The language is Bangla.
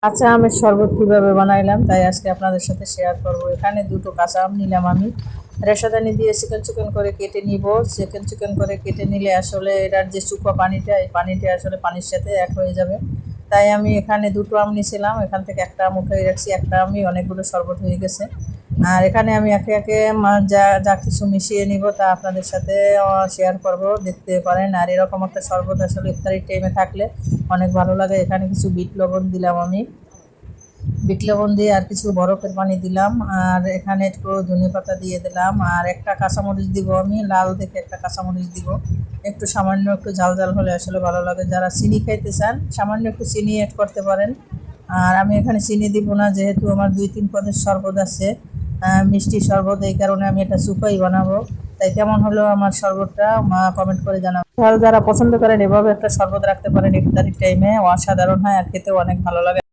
কাঁচা আমের শরবত কিভাবে বানাইলাম তাই আজকে আপনাদের সাথে শেয়ার করব। এখানে দুটো কাঁচা আম নিলাম আমি, রেশাদানি দিয়ে চিকন চিকন করে কেটে নিব। চিকন চিকন করে কেটে নিলে আসলে এটার যে চুপা পানিটা, এই পানিটা আসলে পানির সাথে এক হয়ে যাবে। তাই আমি এখানে দুটো আম নিয়েছিলাম, এখান থেকে একটা আম উঠিয়ে রাখছি। একটা আমই অনেকগুলো শরবত হয়ে গেছে। আর এখানে আমি একে একে যা যা কিছু মিশিয়ে নিব তা আপনাদের সাথে শেয়ার করব, দেখতে পারেন। আর এরকম একটা শরবত আসলে ইফতারির টাইমে থাকলে অনেক ভালো লাগে। এখানে কিছু বিট লবণ দিলাম আমি, বিট লবণ দিয়ে আর কিছু বরফের পানি দিলাম। আর এখানে একটু ধনেপাতা দিয়ে দিলাম। আর একটা কাঁচামরিচ দিব আমি, লাল দেখে একটা কাঁচামরিচ দিব। একটু সামান্য একটু ঝাল ঝাল হলে আসলে ভালো লাগে। যারা চিনি খাইতে চান সামান্য একটু চিনি অ্যাড করতে পারেন। আর আমি এখানে চিনি দিব না, যেহেতু আমার 2-3 পদের শরবত আছে, মিষ্টি শরবত, এই কারণে আমি এটা সুপাই বানাবো। তাই কেমন হলো আমার শরবতটা কমেন্ট করে জানাবো। যারা পছন্দ করেন এভাবে একটা শরবত রাখতে পারেন ইফতারির টাইমে, অসাধারণ হয় আর খেতেও অনেক ভালো লাগে।